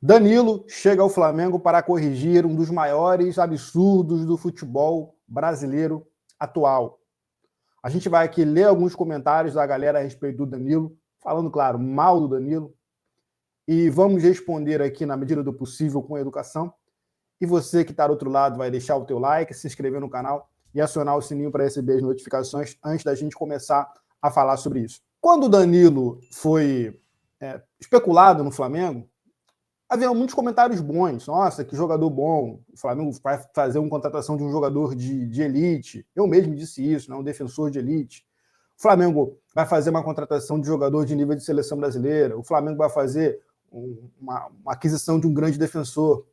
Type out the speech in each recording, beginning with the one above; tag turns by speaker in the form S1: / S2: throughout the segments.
S1: Danilo chega ao Flamengo para corrigir um dos maiores absurdos do futebol brasileiro atual. A gente vai aqui ler alguns comentários da galera a respeito do Danilo, falando, claro, mal do Danilo, e vamos responder aqui na medida do possível com educação. E você que está do outro lado vai deixar o teu like, se inscrever no canal e acionar o sininho para receber as notificações antes da gente começar a falar sobre isso. Quando o Danilo foi especulado no Flamengo, havia muitos comentários bons. Nossa, que jogador bom. O Flamengo vai fazer uma contratação de um jogador de elite. Eu mesmo disse isso, né? Um defensor de elite. O Flamengo vai fazer uma contratação de jogador de nível de seleção brasileira. O Flamengo vai fazer uma aquisição de um grande defensor.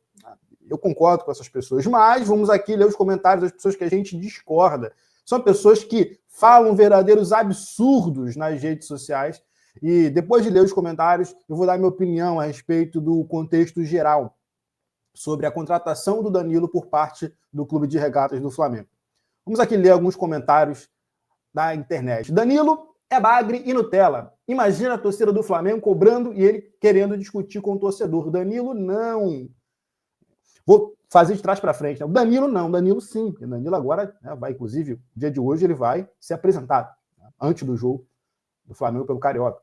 S1: Eu concordo com essas pessoas, mas vamos aqui ler os comentários das pessoas que a gente discorda. São pessoas que falam verdadeiros absurdos nas redes sociais. E depois de ler os comentários, eu vou dar minha opinião a respeito do contexto geral sobre a contratação do Danilo por parte do Clube de Regatas do Flamengo. Vamos aqui ler alguns comentários da internet. Danilo é bagre e Nutella. Imagina a torcida do Flamengo cobrando e ele querendo discutir com o torcedor. Danilo não. Vou fazer de trás para frente. Né? O Danilo não, Danilo sim. O Danilo agora vai, inclusive, no dia de hoje, ele vai se apresentar antes do jogo do Flamengo pelo Carioca.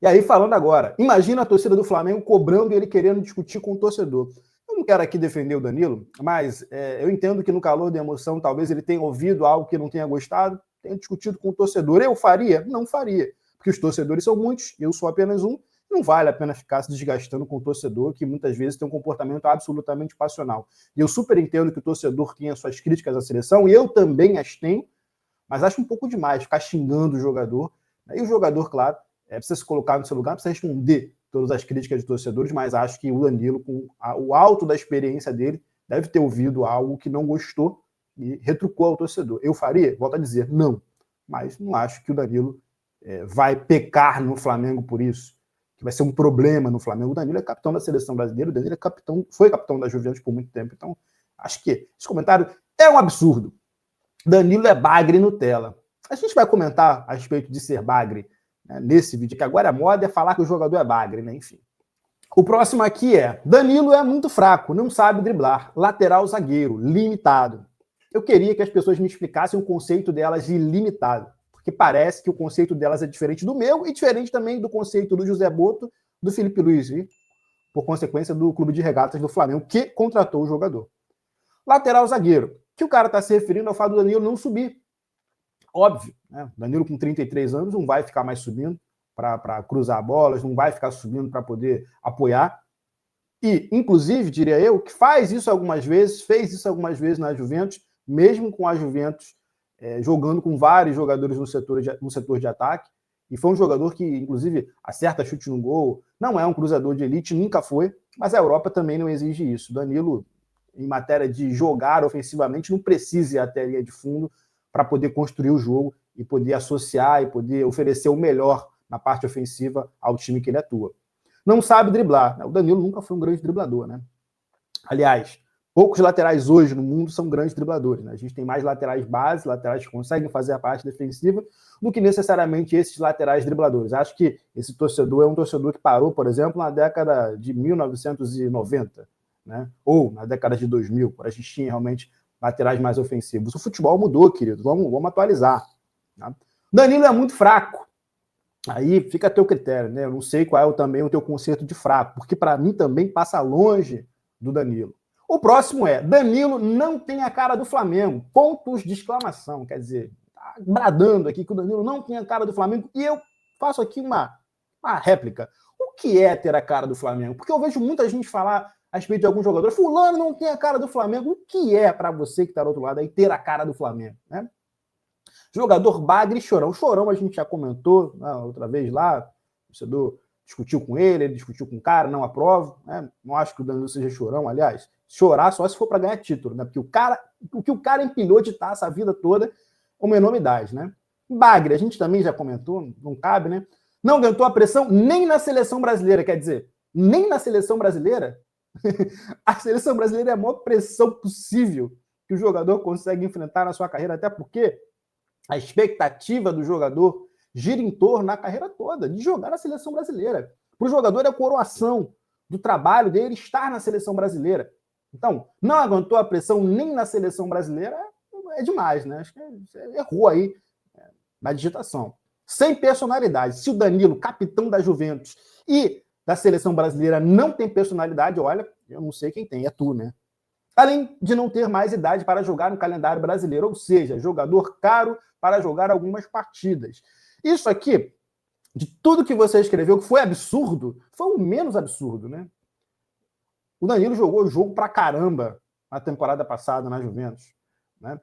S1: E aí, falando agora, imagina a torcida do Flamengo cobrando e ele querendo discutir com o torcedor. Eu não quero aqui defender o Danilo, mas eu entendo que no calor da emoção, talvez ele tenha ouvido algo que não tenha gostado, tenha discutido com o torcedor. Eu faria? Não faria. Porque os torcedores são muitos, eu sou apenas um. Não vale a pena ficar se desgastando com o torcedor, que muitas vezes tem um comportamento absolutamente passional. E eu super entendo que o torcedor tenha suas críticas à seleção, e eu também as tenho, mas acho um pouco demais ficar xingando o jogador. E o jogador, claro, precisa se colocar no seu lugar, precisa responder todas as críticas de torcedores, mas acho que o Danilo, com o alto da experiência dele, deve ter ouvido algo que não gostou e retrucou ao torcedor. Eu faria? Volto a dizer, não. Mas não acho que o Danilo vai pecar no Flamengo por isso, que vai ser um problema no Flamengo. O Danilo é capitão da seleção brasileira, o Danilo foi capitão da Juventus por muito tempo. Então, acho que esse comentário é um absurdo. Danilo é bagre Nutella. A gente vai comentar a respeito de ser bagre nesse vídeo, que agora a moda é falar que o jogador é bagre, né? Enfim. O próximo aqui é: Danilo é muito fraco, não sabe driblar, lateral zagueiro, limitado. Eu queria que as pessoas me explicassem o conceito delas de limitado, porque parece que o conceito delas é diferente do meu e diferente também do conceito do José Boto, do Felipe Luiz, e, por consequência, do Clube de Regatas do Flamengo, que contratou o jogador. Lateral zagueiro, que o cara está se referindo ao fato do Danilo não subir. Óbvio, né? Danilo com 33 anos não vai ficar mais subindo para cruzar bolas, não vai ficar subindo para poder apoiar. E, inclusive, diria eu, que fez isso algumas vezes na Juventus, mesmo com a Juventus jogando com vários jogadores no setor de ataque. E foi um jogador que, inclusive, acerta chute no gol, não é um cruzador de elite, nunca foi, mas a Europa também não exige isso. Danilo, em matéria de jogar ofensivamente, não precisa ir até a linha de fundo para poder construir o jogo e poder associar e poder oferecer o melhor na parte ofensiva ao time que ele atua. Não sabe driblar. O Danilo nunca foi um grande driblador, né? Aliás, poucos laterais hoje no mundo são grandes dribladores, né? A gente tem mais laterais base, laterais que conseguem fazer a parte defensiva, do que necessariamente esses laterais dribladores. Acho que esse torcedor é um torcedor que parou, por exemplo, na década de 1990, né? Ou na década de 2000, quando a gente tinha realmente laterais mais ofensivos. O futebol mudou, querido. Vamos atualizar. Tá? Danilo é muito fraco. Aí fica a teu critério, né? Eu não sei qual é também o teu conceito de fraco, porque para mim também passa longe do Danilo. O próximo é: Danilo não tem a cara do Flamengo. Pontos de exclamação. Quer dizer, tá bradando aqui que o Danilo não tem a cara do Flamengo. E eu faço aqui uma réplica. O que é ter a cara do Flamengo? Porque eu vejo muita gente falar a respeito de algum jogador, fulano não tem a cara do Flamengo. O que é para você que está do outro lado aí ter a cara do Flamengo, né? Jogador bagre e chorão. Chorão a gente já comentou outra vez lá, o torcedor discutiu com ele discutiu com o cara, não aprovo, né? Não acho que o Danilo seja chorão, aliás. Chorar só se for para ganhar título, né? Porque o que o cara empilhou de taça a vida toda é uma enormidade, né? Bagre, a gente também já comentou, não cabe, né? Não aguentou a pressão nem na seleção brasileira, quer dizer, nem na seleção brasileira. A seleção brasileira é a maior pressão possível que o jogador consegue enfrentar na sua carreira, até porque a expectativa do jogador gira em torno na carreira toda de jogar na seleção brasileira. Para o jogador é coroação. do trabalho dele estar na seleção brasileira. Então, não aguentou a pressão nem na seleção brasileira, é demais, né? Acho que errou aí na digitação. Sem personalidade. Se o Danilo, capitão da Juventus e da seleção brasileira, não tem personalidade, olha, eu não sei quem tem, é tu, né? Além de não ter mais idade para jogar no calendário brasileiro, ou seja, jogador caro para jogar algumas partidas. Isso aqui, de tudo que você escreveu, que foi absurdo, foi o menos absurdo, né? O Danilo jogou o jogo pra caramba na temporada passada na Juventus, né?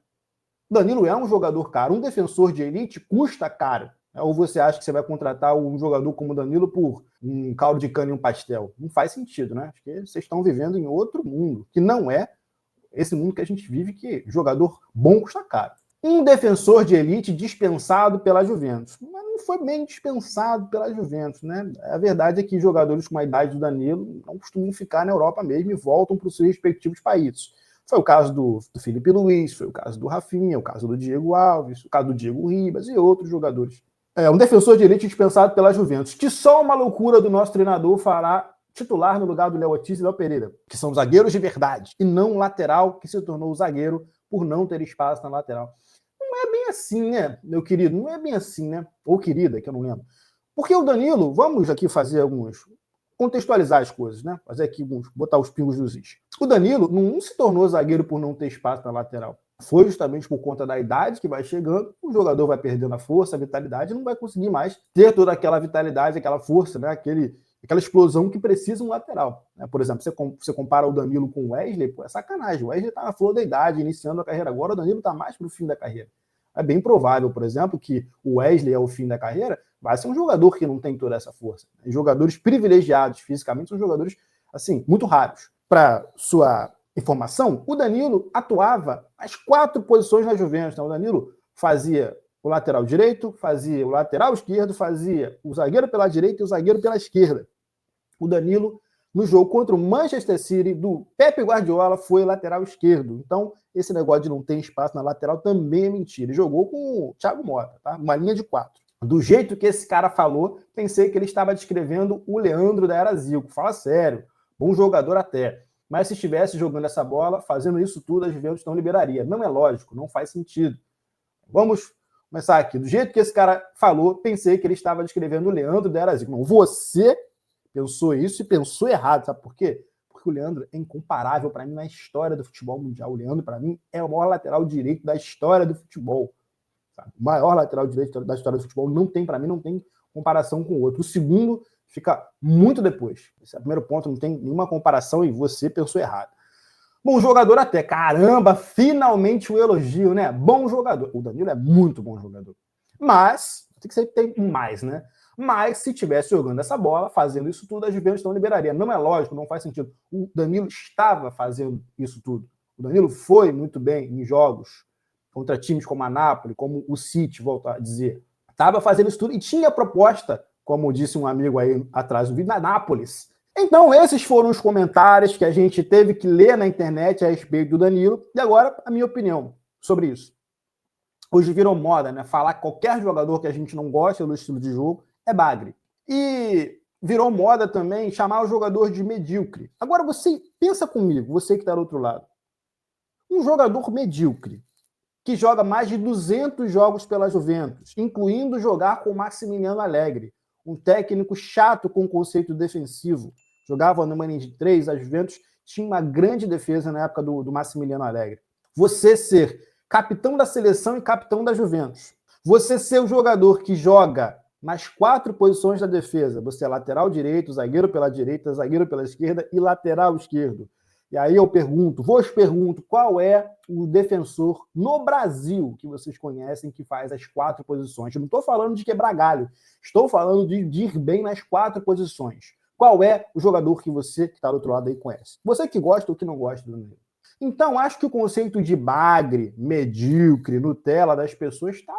S1: O Danilo é um jogador caro, um defensor de elite custa caro. Ou você acha que você vai contratar um jogador como o Danilo por um caldo de cana e um pastel? Não faz sentido, né? Acho que vocês estão vivendo em outro mundo, que não é esse mundo que a gente vive, que jogador bom custa caro. Um defensor de elite dispensado pela Juventus. Mas não foi bem dispensado pela Juventus, né? A verdade é que jogadores com a idade do Danilo não costumam ficar na Europa mesmo e voltam para os seus respectivos países. Foi o caso do Felipe Luiz, foi o caso do Rafinha, o caso do Diego Alves, o caso do Diego Ribas e outros jogadores. Um defensor de elite dispensado pela Juventus, que só uma loucura do nosso treinador fará titular no lugar do Léo Ortiz e Léo Pereira, que são zagueiros de verdade, e não um lateral que se tornou zagueiro por não ter espaço na lateral. Não é bem assim, né, meu querido? Não é bem assim, né? Ou querida, que eu não lembro. Porque o Danilo, vamos aqui fazer contextualizar as coisas, né? Fazer aqui, botar os pingos nos is. O Danilo não se tornou zagueiro por não ter espaço na lateral. Foi justamente por conta da idade que vai chegando, o jogador vai perdendo a força, a vitalidade, e não vai conseguir mais ter toda aquela vitalidade, aquela força, né? Aquela explosão que precisa um lateral. Por exemplo, você compara o Danilo com o Wesley, pô, é sacanagem. O Wesley está na flor da idade, iniciando a carreira agora, o Danilo está mais para o fim da carreira. É bem provável, por exemplo, que o Wesley, ao fim da carreira, vai ser um jogador que não tem toda essa força. Jogadores privilegiados fisicamente são jogadores, assim, muito raros. Para sua informação, o Danilo atuava as 4 posições na Juventus. Então, o Danilo fazia o lateral direito, fazia o lateral esquerdo, fazia o zagueiro pela direita e o zagueiro pela esquerda. O Danilo, no jogo contra o Manchester City, do Pepe Guardiola, foi lateral esquerdo. Então, esse negócio de não ter espaço na lateral também é mentira. Ele jogou com o Thiago Mota, tá? Uma linha de 4. Do jeito que esse cara falou, pensei que ele estava descrevendo o Leandro da Era Zico. Fala sério, bom jogador até. Mas se estivesse jogando essa bola, fazendo isso tudo, a Juventus não liberaria. Não é lógico, não faz sentido. Vamos começar aqui. Do jeito que esse cara falou, pensei que ele estava descrevendo o Leandro da Era Zico. Não, você pensou isso e pensou errado. Sabe por quê? Porque o Leandro é incomparável para mim na história do futebol mundial. O Leandro, para mim, é o maior lateral direito da história do futebol. Sabe? O maior lateral direito da história do futebol não tem, para mim, não tem comparação com o outro. O segundo fica muito depois. Esse é o primeiro ponto, não tem nenhuma comparação e você pensou errado. Bom jogador até. Caramba, finalmente o elogio, né? Bom jogador. O Danilo é muito bom jogador. Mas, tem que ser tem mais, né? Mas, se tivesse jogando essa bola, fazendo isso tudo, a Juventus não liberaria. Não é lógico, não faz sentido. O Danilo estava fazendo isso tudo. O Danilo foi muito bem em jogos contra times como a Napoli, como o City, volto a dizer. Estava fazendo isso tudo e tinha proposta, como disse um amigo aí atrás do vídeo, na Nápoles. Então, esses foram os comentários que a gente teve que ler na internet a respeito do Danilo. E agora, a minha opinião sobre isso. Hoje virou moda, né? Falar que qualquer jogador que a gente não gosta do estilo de jogo é bagre. E virou moda também chamar o jogador de medíocre. Agora, você pensa comigo, você que está do outro lado. Um jogador medíocre, que joga mais de 200 jogos pela Juventus, incluindo jogar com o Maximiliano Allegri, um técnico chato com conceito defensivo. Jogava numa linha de 3, a Juventus tinha uma grande defesa na época do Maximiliano Allegri. Você ser capitão da seleção e capitão da Juventus, você ser o jogador que joga nas 4 posições da defesa, você é lateral direito, zagueiro pela direita, zagueiro pela esquerda e lateral esquerdo. E aí eu vos pergunto, qual é o defensor no Brasil que vocês conhecem que faz as 4 posições? Eu não estou falando de quebrar galho, estou falando de ir bem nas 4 posições. Qual é o jogador que você que está do outro lado aí conhece? Você que gosta ou que não gosta do Danilo. Então, acho que o conceito de bagre, medíocre, Nutella das pessoas está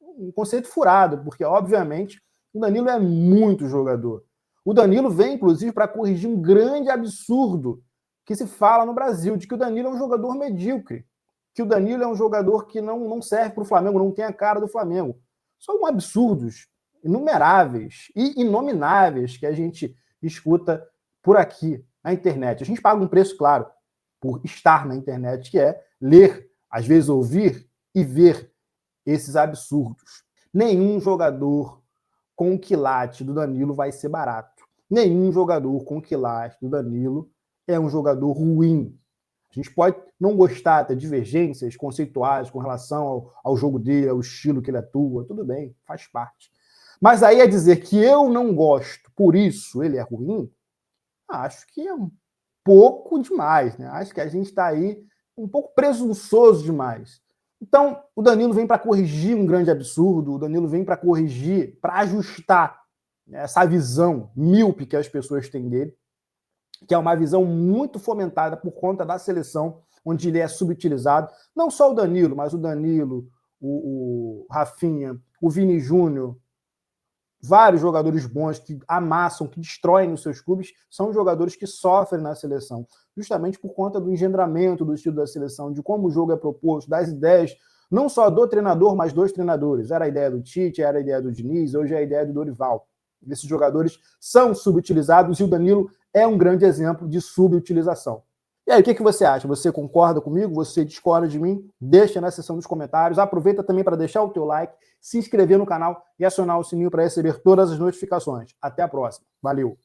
S1: um conceito furado, porque, obviamente, o Danilo é muito jogador. O Danilo vem, inclusive, para corrigir um grande absurdo que se fala no Brasil, de que o Danilo é um jogador medíocre, que o Danilo é um jogador que não serve para o Flamengo, não tem a cara do Flamengo. São absurdos, inumeráveis e inomináveis que a gente escuta por aqui, na internet. A gente paga um preço, claro, por estar na internet, que é ler, às vezes ouvir e ver esses absurdos. Nenhum jogador com o quilate do Danilo vai ser barato. Nenhum jogador com o quilate do Danilo é um jogador ruim. A gente pode não gostar, ter divergências conceituais com relação ao jogo dele, ao estilo que ele atua, tudo bem, faz parte. Mas aí é dizer que eu não gosto, por isso ele é ruim, acho que é um pouco demais, né? Acho que a gente está aí um pouco presunçoso demais. Então, o Danilo vem para corrigir um grande absurdo, o Danilo vem para corrigir, para ajustar essa visão míope que as pessoas têm dele, que é uma visão muito fomentada por conta da seleção, onde ele é subutilizado. Não só o Danilo, mas o Danilo, o Rafinha, o Vini Júnior, vários jogadores bons que amassam, que destroem os seus clubes, são jogadores que sofrem na seleção, justamente por conta do engendramento do estilo da seleção, de como o jogo é proposto, das ideias, não só do treinador, mas dos treinadores. Era a ideia do Tite, era a ideia do Diniz, hoje é a ideia do Dorival. Esses jogadores são subutilizados e o Danilo é um grande exemplo de subutilização. E aí, o que você acha? Você concorda comigo? Você discorda de mim? Deixa na seção dos comentários. Aproveita também para deixar o teu like, se inscrever no canal e acionar o sininho para receber todas as notificações. Até a próxima. Valeu!